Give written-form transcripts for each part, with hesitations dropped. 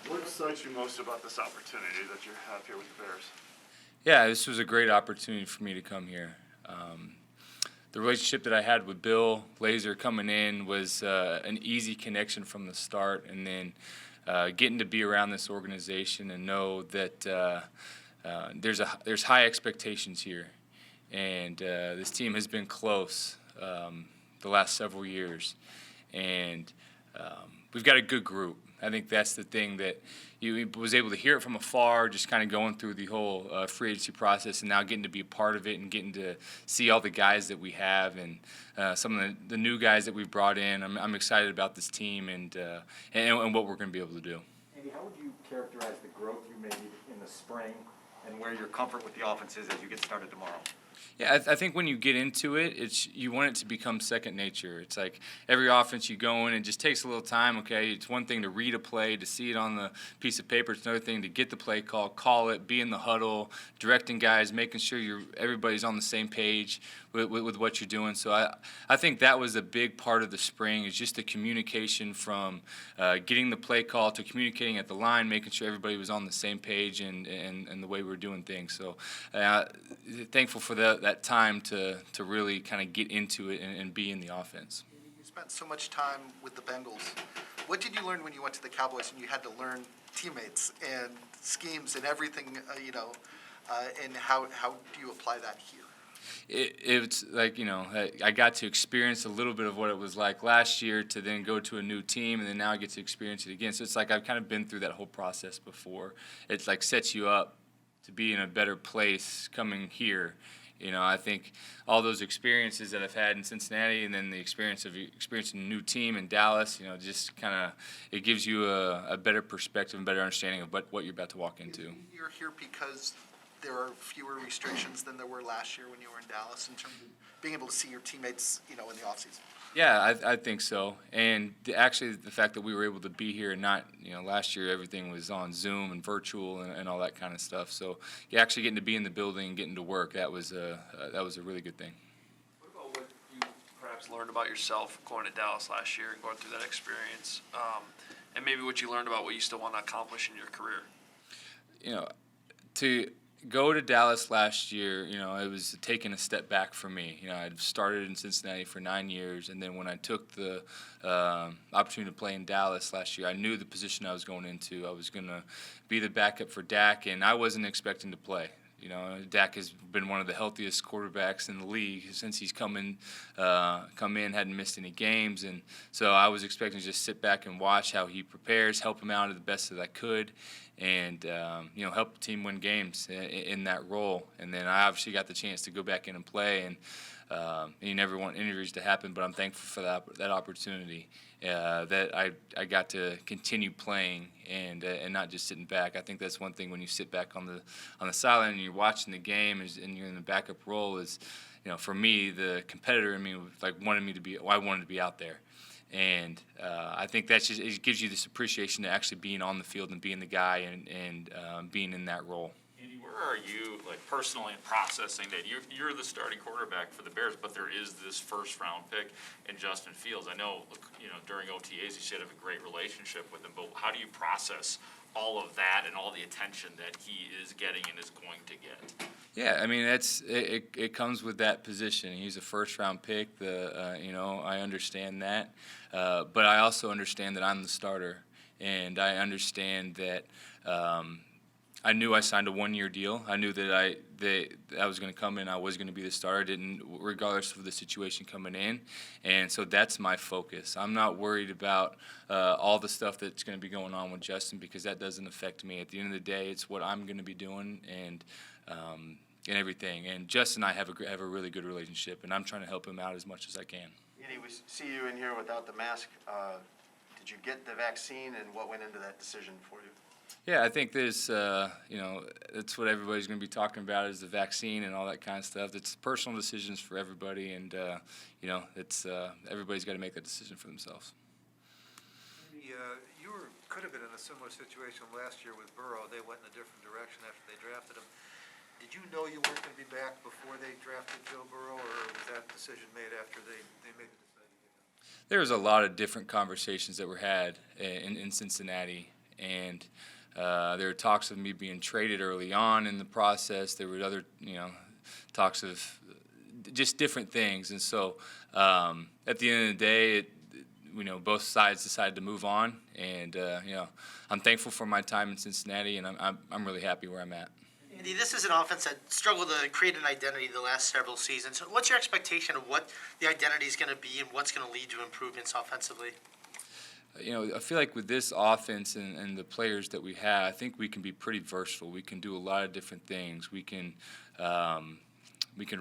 What excites you most about this opportunity that you have here with the Bears? Yeah, this was a great opportunity for me to come here. The relationship that I had with Bill Laser coming in was an easy connection from the start, and then getting to be around this organization and know that there's high expectations here, and this team has been close the last several years, and we've got a good group. I think that's the thing that you was able to hear it from afar, just kind of going through the whole free agency process, and now getting to be a part of it and getting to see all the guys that we have and some of the new guys that we've brought in. I'm excited about this team and what we're going to be able to do. Andy, how would you characterize the growth you made in the spring and where your comfort with the offense is as you get started tomorrow? Yeah, I think when you get into it, you want it to become second nature. It's like every offense you go in, it just takes a little time, okay? It's one thing to read a play, to see it on the piece of paper. It's another thing to get the play call it, be in the huddle, directing guys, making sure everybody's on the same page with what you're doing. So I think that was a big part of the spring, is just the communication from getting the play call to communicating at the line, making sure everybody was on the same page and the way we were doing things. So thankful for that time to really kind of get into it and be in the offense. You spent so much time with the Bengals. What did you learn when you went to the Cowboys and you had to learn teammates and schemes and everything, and how do you apply that here? It's like, I got to experience a little bit of what it was like last year to then go to a new team, and then now I get to experience it again. So it's like I've kind of been through that whole process before. It's like sets you up to be in a better place coming here. I think all those experiences that I've had in Cincinnati, and then the experience of experiencing a new team in Dallas, just kind of, it gives you a better perspective and better understanding of what you're about to walk into. You're here because there are fewer restrictions than there were last year when you were in Dallas in terms of being able to see your teammates, in the offseason. Yeah, I think so. And actually, the fact that we were able to be here and not, last year everything was on Zoom and virtual and all that kind of stuff. So actually getting to be in the building and getting to work, that was a really good thing. What about what you perhaps learned about yourself going to Dallas last year and going through that experience, and maybe what you learned about what you still want to accomplish in your career? To go to Dallas last year, it was taking a step back for me. I'd started in Cincinnati for 9 years, and then when I took the opportunity to play in Dallas last year, I knew the position I was going into. I was going to be the backup for Dak, and I wasn't expecting to play. Dak has been one of the healthiest quarterbacks in the league since he's come in, hadn't missed any games, and so I was expecting to just sit back and watch how he prepares, help him out the best that I could, and help the team win games in that role. And then I obviously got the chance to go back in and play, and you never want injuries to happen, but I'm thankful for that opportunity. That I got to continue playing and not just sitting back. I think that's one thing when you sit back on the sideline and you're watching the game and you're in the backup role is, for me, the competitor in me wanted to be out there. And I think it gives you this appreciation to actually being on the field and being the guy and being in that role. Andy, where are you, personally processing that you're the starting quarterback for the Bears, but there is this first-round pick in Justin Fields? I know, during OTAs you said have a great relationship with him, but how do you process all of that and all the attention that he is getting and is going to get? Yeah, it comes with that position. He's a first-round pick. I understand that, but I also understand that I'm the starter, and I understand that. I knew I signed a one-year deal. I knew that I was going to come in. I was going to be the starter, regardless of the situation coming in. And so that's my focus. I'm not worried about all the stuff that's going to be going on with Justin because that doesn't affect me. At the end of the day, it's what I'm going to be doing and everything. And Justin and I have a really good relationship, and I'm trying to help him out as much as I can. Andy, we see you in here without the mask. Did you get the vaccine, and what went into that decision for you? Yeah, I think there's, that's what everybody's going to be talking about is the vaccine and all that kind of stuff. It's personal decisions for everybody, and, everybody's got to make that decision for themselves. You could have been in a similar situation last year with Burrow. They went in a different direction after they drafted him. Did you know you weren't going to be back before they drafted Joe Burrow, or was that decision made after they made the decision to get him? There was a lot of different conversations that were had in Cincinnati. and there were talks of me being traded early on in the process. There were other, talks of just different things. And so at the end of the day, both sides decided to move on. And, I'm thankful for my time in Cincinnati, and I'm really happy where I'm at. Andy, this is an offense that struggled to create an identity the last several seasons. So what's your expectation of what the identity is going to be and what's going to lead to improvements offensively? I feel like with this offense and the players that we have, I think we can be pretty versatile. We can do a lot of different things. We can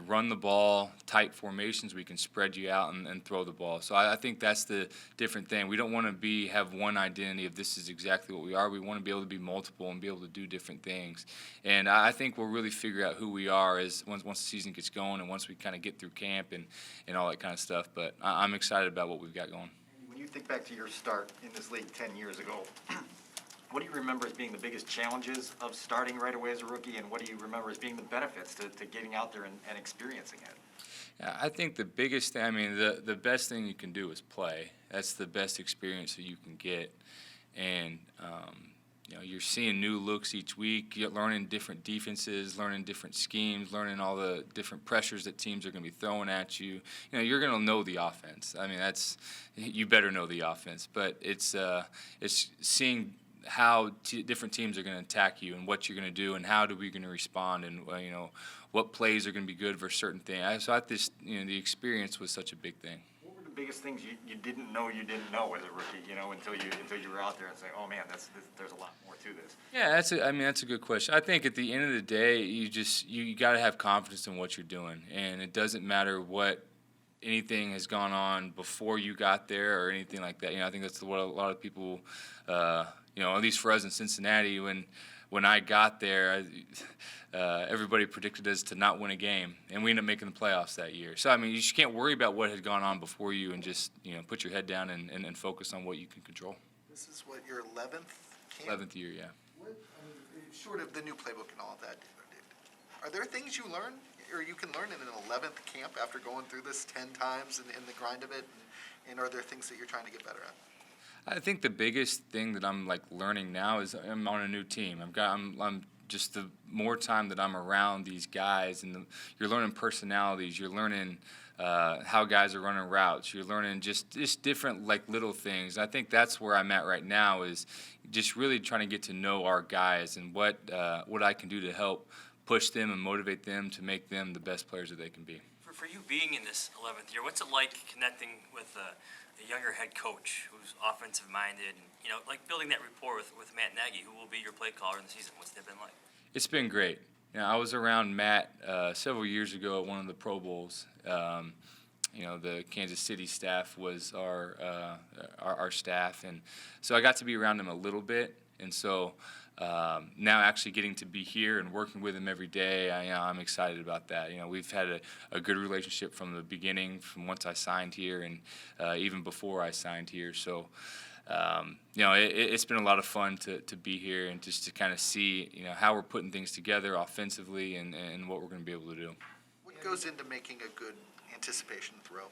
run the ball, tight formations. We can spread you out and throw the ball. So I think that's the different thing. We don't want to have one identity of this is exactly what we are. We want to be able to be multiple and be able to do different things. And I think we'll really figure out who we are once the season gets going and once we kind of get through camp and all that kind of stuff. But I'm excited about what we've got going. When you think back to your start in this league 10 years ago, what do you remember as being the biggest challenges of starting right away as a rookie, and what do you remember as being the benefits to getting out there and experiencing it? Yeah, I think the biggest thing, the best thing you can do is play. That's the best experience that you can get. And, you're seeing new looks each week. You're learning different defenses, learning different schemes, learning all the different pressures that teams are going to be throwing at you. You're going to know the offense. You better know the offense. But it's seeing how different teams are going to attack you and what you're going to do and how are we going to respond and what plays are going to be good for certain things. So the experience was such a big thing. What were the biggest things you didn't know as a rookie, until you were out there and say, oh man, there's a lot more to this? Yeah, that's a good question. I think at the end of the day, you got to have confidence in what you're doing, and it doesn't matter what anything has gone on before you got there or anything like that. I think that's what a lot of people, at least for us in Cincinnati, when I got there, everybody predicted us to not win a game, and we ended up making the playoffs that year. So, you just can't worry about what had gone on before you and just, put your head down and focus on what you can control. This is what, your 11th camp? 11th year, yeah. Short of the new playbook and all of that, are there things you learn or you can learn in an 11th camp after going through this 10 times in the grind of it? And are there things that you're trying to get better at? I think the biggest thing that I'm learning now is I'm on a new team. I'm just the more time that I'm around these guys, and you're learning personalities. You're learning how guys are running routes. You're learning just different little things. I think that's where I'm at right now, is just really trying to get to know our guys and what I can do to help push them and motivate them to make them the best players that they can be. For you being in this 11th year, what's it like connecting with a younger head coach who's offensive minded, and building that rapport with Matt Nagy, who will be your play caller in the season? What's that been like? It's been great. I was around Matt several years ago at one of the Pro Bowls. The Kansas City staff was our staff, and so I got to be around him a little bit, and so now actually getting to be here and working with him every day, I'm excited about that. We've had a good relationship from the beginning, from once I signed here and even before I signed here. So, it's been a lot of fun to be here and just to kind of see, how we're putting things together offensively and what we're going to be able to do. What goes into making a good anticipation throw?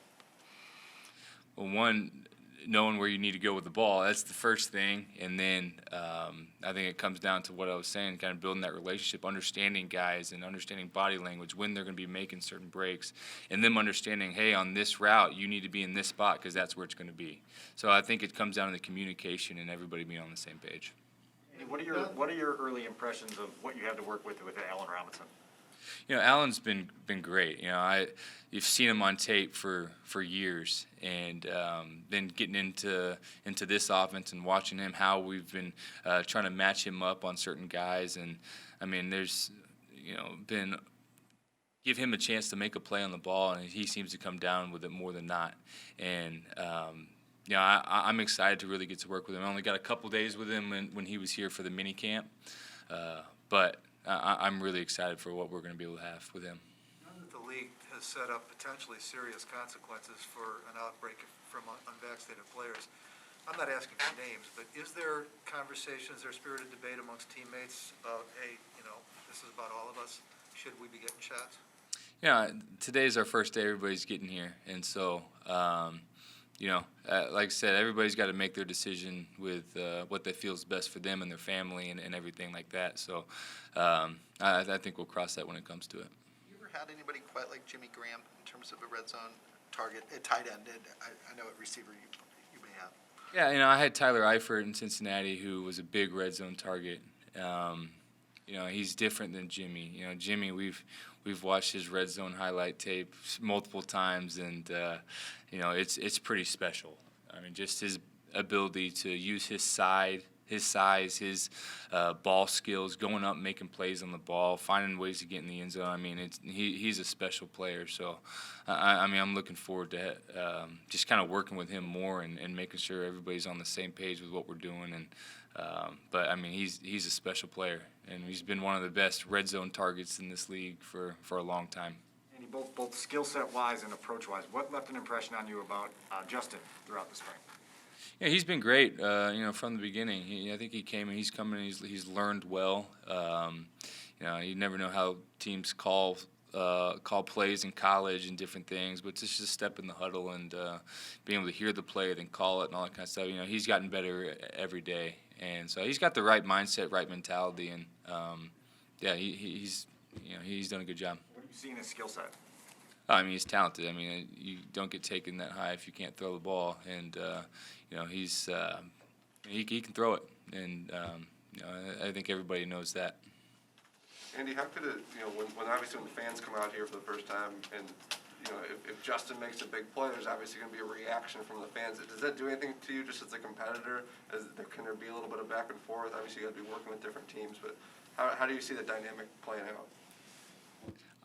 Well, one, knowing where you need to go with the ball, that's the first thing. And then I think it comes down to what I was saying, kind of building that relationship, understanding guys and understanding body language, when they're going to be making certain breaks, and them understanding, hey, on this route, you need to be in this spot because that's where it's going to be. So I think it comes down to the communication and everybody being on the same page. What are your early impressions of what you have to work with Allen Robinson? Allen's been great. You've seen him on tape for years, and then getting into this offense and watching him, how we've been trying to match him up on certain guys, and there's been give him a chance to make a play on the ball, and he seems to come down with it more than not, and. I'm excited to really get to work with him. I only got a couple days with him when he was here for the mini camp, but I'm really excited for what we're going to be able to have with him. Now that the league has set up potentially serious consequences for an outbreak from unvaccinated players, I'm not asking for names, but is there conversations or spirited debate amongst teammates about, hey, this is about all of us, should we be getting shots? Today's our first day everybody's getting here, and so like I said, everybody's got to make their decision with what they feel is best for them and their family and everything like that. So I think we'll cross that when it comes to it. You ever had anybody quite like Jimmy Graham in terms of a red zone target at tight end? And I know at receiver you may have. Yeah, I had Tyler Eifert in Cincinnati, who was a big red zone target. He's different than Jimmy. Jimmy, we've watched his red zone highlight tape multiple times, and it's pretty special. I mean, just his ability to use his size, his ball skills, going up, making plays on the ball, finding ways to get in the end zone. I mean, he's a special player. So, I'm looking forward to just kind of working with him more and making sure everybody's on the same page with what we're doing. And but I mean, he's a special player, and he's been one of the best red zone targets in this league for a long time. Andy, both skill set wise and approach wise, what left an impression on you about Justin throughout the spring? Yeah, he's been great. From the beginning. I think he came and he's coming. He's learned well. You never know how teams call plays in college and different things, but it's just a step in the huddle and being able to hear the play, then call it, and all that kind of stuff. He's gotten better every day, and so he's got the right mindset, right mentality, and he's done a good job. What do you see in his skill set? I mean, he's talented. I mean, you don't get taken that high if you can't throw the ball, and he can throw it, and I think everybody knows that. Andy, how could it, when obviously when the fans come out here for the first time and, if Justin makes a big play, there's obviously going to be a reaction from the fans. Does that do anything to you just as a competitor? Can there be a little bit of back and forth? Obviously, you got to be working with different teams, but how do you see the dynamic playing out?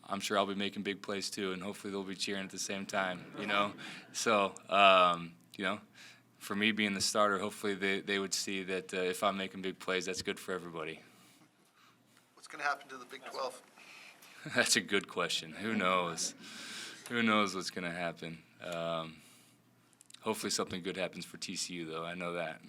I'm sure I'll be making big plays too, and hopefully they'll be cheering at the same time, So, for me being the starter, hopefully they would see that if I'm making big plays, that's good for everybody. What's going to happen to the Big 12? That's a good question. Who knows? Who knows what's going to happen? Hopefully something good happens for TCU, though. I know that.